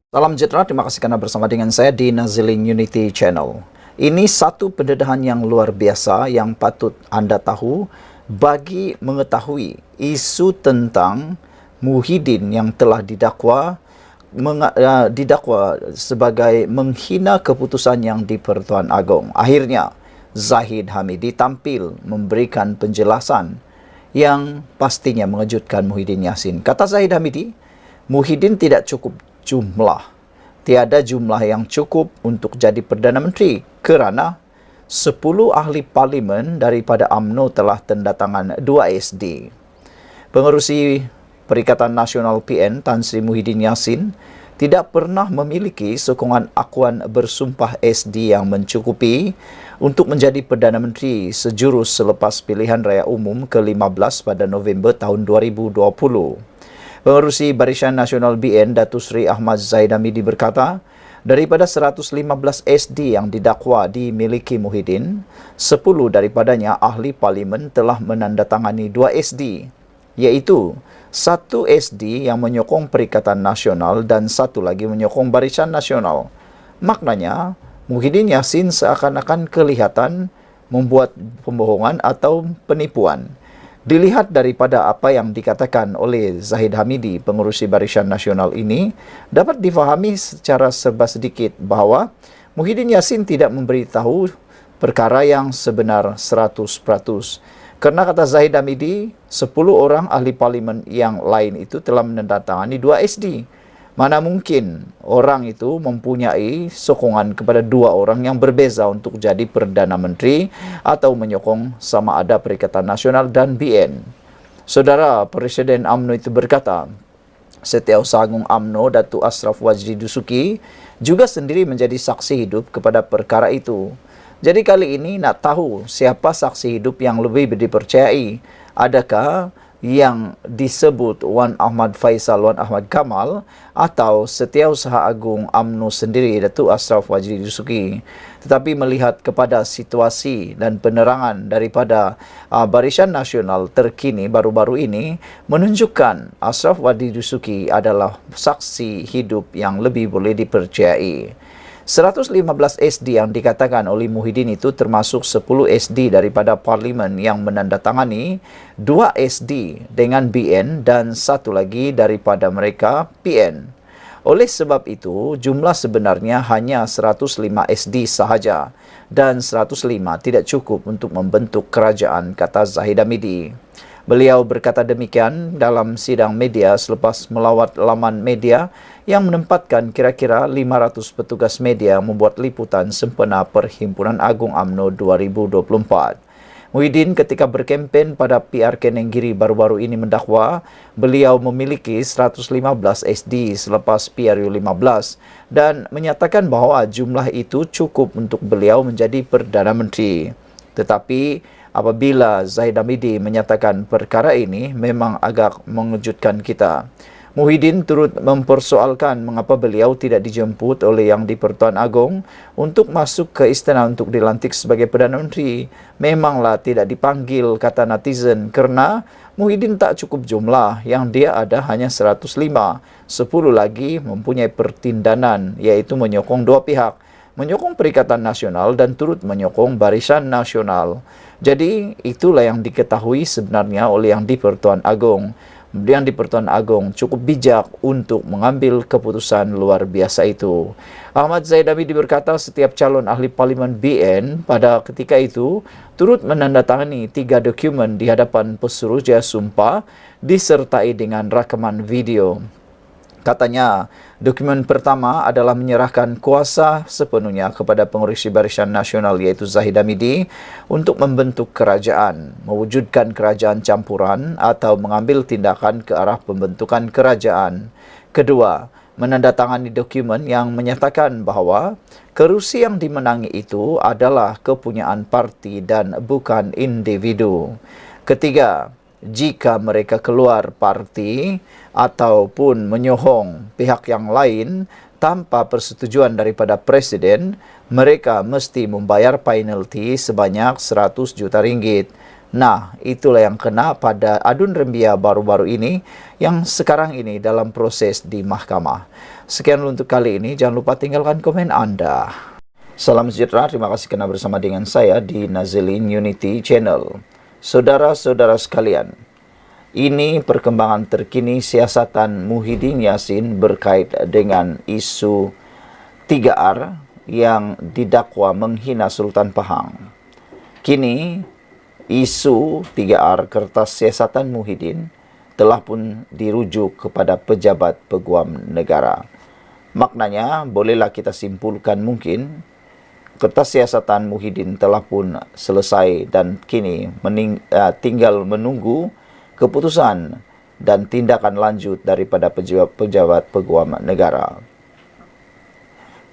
Salam sejahtera, terima kasih karena bersama dengan saya di Nazilin Unity Channel. Ini satu pendedahan yang luar biasa yang patut anda tahu bagi mengetahui isu tentang Muhyiddin yang telah didakwa sebagai menghina keputusan yang di-Pertuan Agong. Akhirnya, Zahid Hamidi tampil memberikan penjelasan yang pastinya mengejutkan Muhyiddin Yassin. Kata Zahid Hamidi, Muhyiddin tidak cukup jumlah. Tiada jumlah yang cukup untuk jadi Perdana Menteri kerana 10 ahli parlimen daripada UMNO telah tanda tangan 2 SD. Pengerusi Perikatan Nasional PN Tan Sri Muhyiddin Yassin tidak pernah memiliki sokongan akuan bersumpah SD yang mencukupi untuk menjadi Perdana Menteri sejurus selepas pilihan raya umum ke-15 pada November tahun 2020. Pengerusi Barisan Nasional BN Datuk Seri Ahmad Zahid Hamidi berkata, daripada 115 SD yang didakwa dimiliki Muhyiddin, 10 daripadanya ahli parlimen telah menandatangani 2 SD, iaitu 1 SD yang menyokong Perikatan Nasional dan 1 lagi menyokong Barisan Nasional. Maknanya, Muhyiddin Yassin seakan-akan kelihatan membuat pembohongan atau penipuan. Dilihat daripada apa yang dikatakan oleh Zahid Hamidi, pengerusi Barisan Nasional ini, dapat difahami secara serba sedikit bahawa Muhyiddin Yassin tidak memberitahu perkara yang sebenar 100%. Kerana kata Zahid Hamidi, 10 orang ahli parlimen yang lain itu telah menandatangani 2 SD. Mana mungkin orang itu mempunyai sokongan kepada 2 orang yang berbeza untuk jadi Perdana Menteri atau menyokong sama ada Perikatan Nasional dan BN. Saudara Presiden UMNO itu berkata, Setiausaha Agung UMNO Datuk Ashraf Wajdi Dusuki juga sendiri menjadi saksi hidup kepada perkara itu. Jadi kali ini nak tahu siapa saksi hidup yang lebih dipercayai. Adakah yang disebut Wan Ahmad Faisal, Wan Ahmad Kamal atau Setiausaha Agung UMNO sendiri Datuk Ashraf Wajdi Dusuki. Tetapi melihat kepada situasi dan penerangan daripada Barisan Nasional terkini baru-baru ini menunjukkan Ashraf Wajdi Dusuki adalah saksi hidup yang lebih boleh dipercayai. 115 SD yang dikatakan oleh Muhyiddin itu termasuk 10 SD daripada parlimen yang menandatangani 2 SD dengan BN dan 1 lagi daripada mereka PN. Oleh sebab itu, jumlah sebenarnya hanya 105 SD sahaja dan 105 tidak cukup untuk membentuk kerajaan, kata Zahid Hamidi. Beliau berkata demikian dalam sidang media selepas melawat laman media yang menempatkan kira-kira 500 petugas media membuat liputan sempena Perhimpunan Agung UMNO 2024. Muhyiddin ketika berkempen pada PRK Nenggiri baru-baru ini mendakwa beliau memiliki 115 SD selepas PRU 15 dan menyatakan bahawa jumlah itu cukup untuk beliau menjadi Perdana Menteri. Tetapi apabila Zahid Hamidi menyatakan perkara ini memang agak mengejutkan kita. Muhyiddin turut mempersoalkan mengapa beliau tidak dijemput oleh Yang di-Pertuan Agong untuk masuk ke istana untuk dilantik sebagai Perdana Menteri. Memanglah tidak dipanggil, kata netizen, kerana Muhyiddin tak cukup jumlah, yang dia ada hanya 105. 10 lagi mempunyai pertindanan, iaitu menyokong 2 pihak. Menyokong Perikatan Nasional dan turut menyokong Barisan Nasional. Jadi, itulah yang diketahui sebenarnya oleh Yang di-Pertuan Agong. Yang di-Pertuan Agong cukup bijak untuk mengambil keputusan luar biasa itu. Ahmad Zahid Hamidi berkata setiap calon ahli parlimen BN pada ketika itu turut menandatangani 3 dokumen di hadapan Pesuruhjaya Sumpah disertai dengan rakaman video. Katanya, dokumen pertama adalah menyerahkan kuasa sepenuhnya kepada pengerusi Barisan Nasional iaitu Zahid Hamidi untuk membentuk kerajaan, mewujudkan kerajaan campuran atau mengambil tindakan ke arah pembentukan kerajaan. Kedua, menandatangani dokumen yang menyatakan bahawa kerusi yang dimenangi itu adalah kepunyaan parti dan bukan individu. Ketiga, jika mereka keluar parti ataupun menyohong pihak yang lain tanpa persetujuan daripada Presiden, mereka mesti membayar penalti sebanyak 100 juta ringgit. Nah, itulah yang kena pada adun rembia baru-baru ini yang sekarang ini dalam proses di mahkamah. Sekian untuk kali ini, jangan lupa tinggalkan komen Anda. Salam sejahtera, terima kasih kerana bersama dengan saya di Nazilin Unity Channel. Saudara-saudara sekalian, ini perkembangan terkini siasatan Muhyiddin Yassin berkait dengan isu 3R yang didakwa menghina Sultan Pahang. Kini, isu 3R kertas siasatan Muhyiddin telah pun dirujuk kepada pejabat peguam negara. Maknanya, bolehlah kita simpulkan mungkin kertas siasatan Muhyiddin telah pun selesai dan kini tinggal menunggu keputusan dan tindakan lanjut daripada pejabat peguam negara.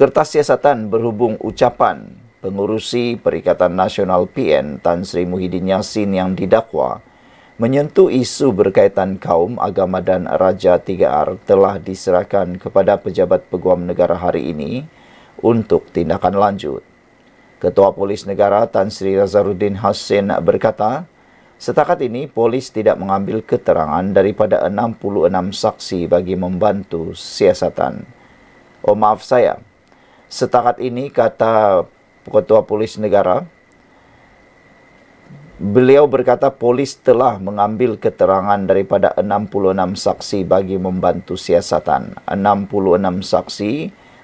Kertas siasatan berhubung ucapan pengurusi Perikatan Nasional PN Tan Sri Muhyiddin Yassin yang didakwa menyentuh isu berkaitan kaum, agama dan Raja 3R telah diserahkan kepada pejabat peguam negara hari ini untuk tindakan lanjut. Ketua Polis Negara Tan Sri Razaruddin Hassin berkata, setakat ini polis tidak mengambil keterangan daripada 66 saksi bagi membantu siasatan. Oh maaf saya, setakat ini kata Ketua Polis Negara, beliau berkata polis telah mengambil keterangan daripada 66 saksi bagi membantu siasatan. 66 saksi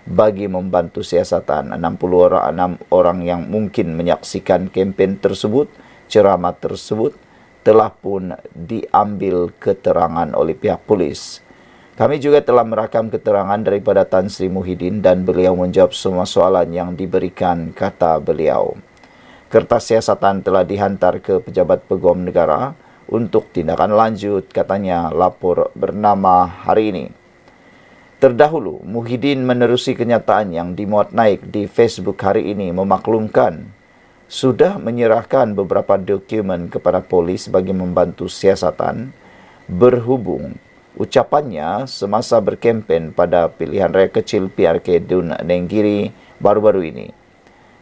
bagi membantu siasatan. 66 orang yang mungkin menyaksikan kempen tersebut, ceramah tersebut, telah pun diambil keterangan oleh pihak polis. Kami juga telah merakam keterangan daripada Tan Sri Muhyiddin dan beliau menjawab semua soalan yang diberikan, kata beliau. Kertas siasatan telah dihantar ke pejabat peguam negara untuk tindakan lanjut, katanya lapor bernama hari ini. Terdahulu, Muhyiddin menerusi kenyataan yang dimuat naik di Facebook hari ini memaklumkan sudah menyerahkan beberapa dokumen kepada polis bagi membantu siasatan berhubung ucapannya semasa berkempen pada pilihan raya kecil PRK Dun Nenggiri baru-baru ini.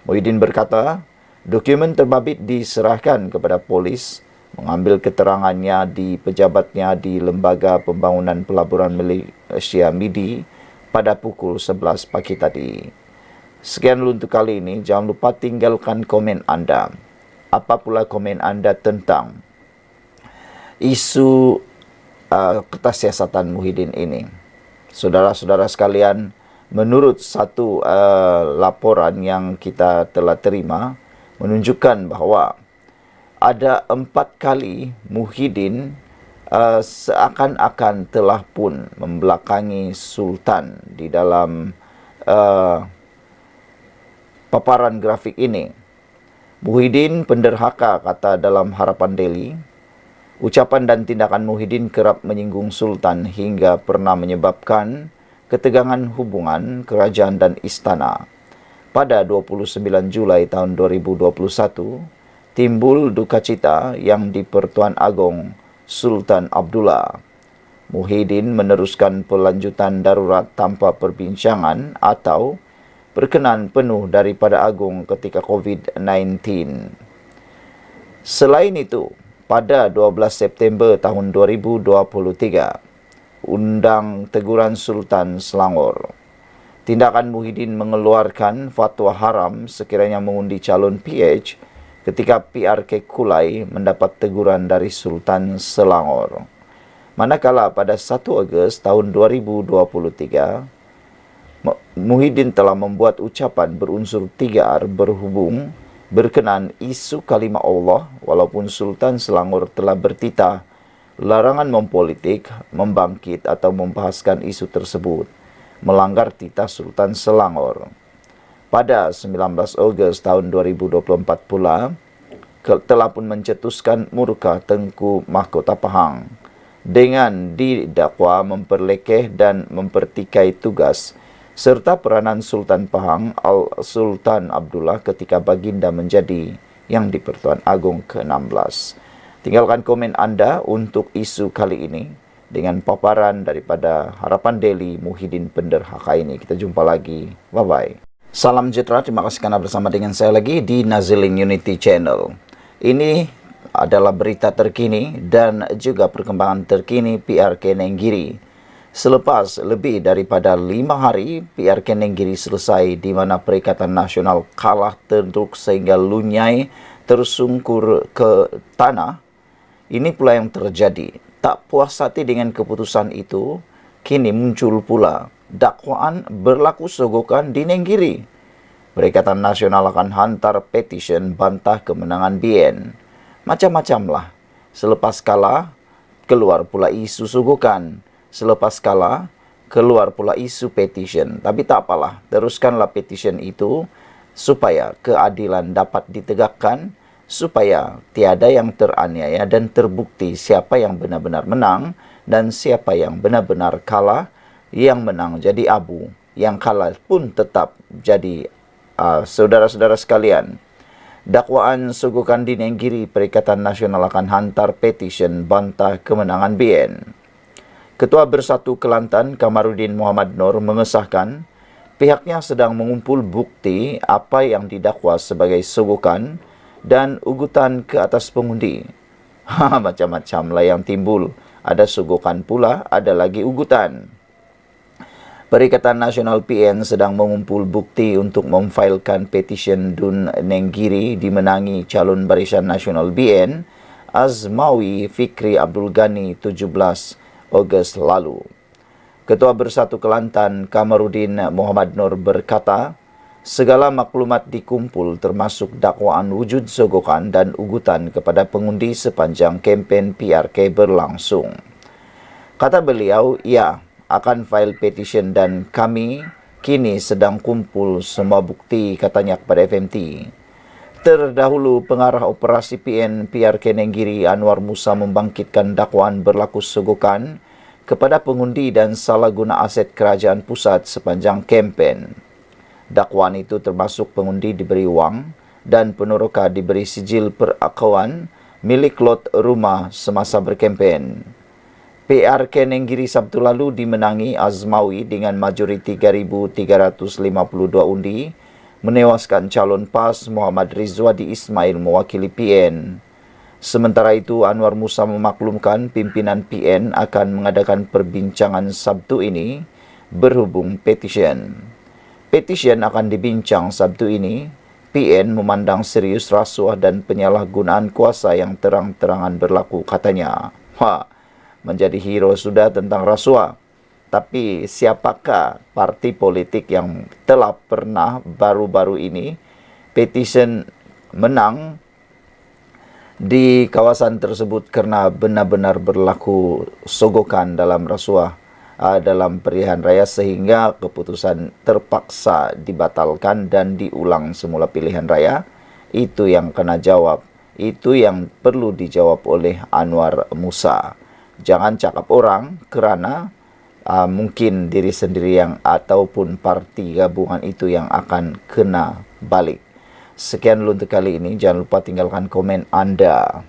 Muhyiddin berkata, dokumen terbabit diserahkan kepada polis mengambil keterangannya di pejabatnya di Lembaga Pembangunan Pelaburan Malaysia MIDI pada pukul 11 pagi tadi. Sekian dulu untuk kali ini, jangan lupa tinggalkan komen Anda. Apa pula komen Anda tentang isu kertas siasatan Muhyiddin ini? Saudara-saudara sekalian, menurut satu laporan yang kita telah terima, menunjukkan bahawa ada 4 kali Muhyiddin seakan-akan telah pun membelakangi Sultan di dalam paparan grafik ini. Muhyiddin penderhaka, kata dalam Harapan Daily. Ucapan dan tindakan Muhyiddin kerap menyinggung Sultan hingga pernah menyebabkan ketegangan hubungan kerajaan dan istana. Pada 29 Julai tahun 2021, timbul duka cita yang di Pertuan Agong Sultan Abdullah. Muhyiddin meneruskan pelanjutan darurat tanpa perbincangan atau perkenan penuh daripada Agong ketika COVID-19. Selain itu, pada 12 September tahun 2023, Undang Teguran Sultan Selangor. Tindakan Muhyiddin mengeluarkan fatwa haram sekiranya mengundi calon PH ketika PRK Kulai mendapat teguran dari Sultan Selangor. Manakala pada 1 Ogos tahun 2023, Muhyiddin telah membuat ucapan berunsur 3R berhubung berkenaan isu kalimah Allah, walaupun Sultan Selangor telah bertitah larangan mempolitik, membangkit atau membahaskan isu tersebut, melanggar titah Sultan Selangor. Pada 19 Ogos tahun 2024 pula, telah pun mencetuskan murka Tengku Mahkota Pahang dengan didakwa memperlekeh dan mempertikai tugas serta peranan Sultan Pahang Sultan Abdullah ketika baginda menjadi yang di Pertuan Agong ke-16. Tinggalkan komen Anda untuk isu kali ini dengan paparan daripada Harapan Daily Muhyiddin penderhaka ini. Kita jumpa lagi. Bye-bye. Salam sejahtera. Terima kasih kerana bersama dengan saya lagi di Nazilin Unity Channel. Ini adalah berita terkini dan juga perkembangan terkini PRK Nenggiri. Selepas lebih daripada 5 hari, PRK Nenggiri selesai di mana Perikatan Nasional kalah teruk sehingga lunyai tersungkur ke tanah. Ini pula yang terjadi. Tak puas hati dengan keputusan itu, kini muncul pula dakwaan berlaku sogokan di Nenggiri. Perikatan Nasional akan hantar petisyen bantah kemenangan BN. Macam-macamlah. Selepas kalah, keluar pula isu sogokan. Selepas kalah, keluar pula isu petisyen. Tapi tak apalah, teruskanlah petisyen itu supaya keadilan dapat ditegakkan, supaya tiada yang teraniaya dan terbukti siapa yang benar-benar menang dan siapa yang benar-benar kalah. Yang menang jadi abu, yang kalah pun tetap jadi saudara-saudara sekalian. Dakwaan sogokan di Nenggiri, Perikatan Nasional akan hantar petisyen bantah kemenangan BN. Ketua Bersatu Kelantan Kamarudin Muhammad Nur mengesahkan pihaknya sedang mengumpul bukti apa yang didakwa sebagai sogokan dan ugutan ke atas pengundi. Macam-macam lah yang timbul. Ada sogokan pula, ada lagi ugutan. Perikatan Nasional PN sedang mengumpul bukti untuk memfailkan petisyen Dun Nenggiri dimenangi calon Barisan Nasional BN Azmawi Fikri Abdul Ghani 17 Ogos lalu. Ketua Bersatu Kelantan Kamarudin Muhammad Nur berkata, segala maklumat dikumpul termasuk dakwaan wujud sogokan dan ugutan kepada pengundi sepanjang kempen PRK berlangsung. Kata beliau, ya, akan file petition dan kami kini sedang kumpul semua bukti, katanya kepada FMT. Terdahulu, pengarah operasi PN PRK Nenggiri Anwar Musa membangkitkan dakwaan berlaku sogokan kepada pengundi dan salah guna aset kerajaan pusat sepanjang kempen. Dakwaan itu termasuk pengundi diberi wang dan peneroka diberi sijil perakauan milik lot rumah semasa berkempen. PRK Nenggiri Sabtu lalu dimenangi Azmawi dengan majoriti 3,352 undi, menewaskan calon PAS Muhammad Rizwadi Ismail mewakili PN. Sementara itu, Anwar Musa memaklumkan pimpinan PN akan mengadakan perbincangan Sabtu ini berhubung petisyen. Petisyen akan dibincang Sabtu ini. PN memandang serius rasuah dan penyalahgunaan kuasa yang terang-terangan berlaku, katanya. Menjadi hero sudah tentang rasuah. Tapi siapakah parti politik yang telah pernah baru-baru ini petisyen menang di kawasan tersebut karena benar-benar berlaku sogokan dalam rasuah dalam pilihan raya sehingga keputusan terpaksa dibatalkan dan diulang semula pilihan raya? Itu yang kena jawab. Itu yang perlu dijawab oleh Anwar Musa. Jangan cakap orang kerana mungkin diri sendiri yang ataupun parti gabungan itu yang akan kena balik. Sekian dulu untuk kali ini. Jangan lupa tinggalkan komen Anda.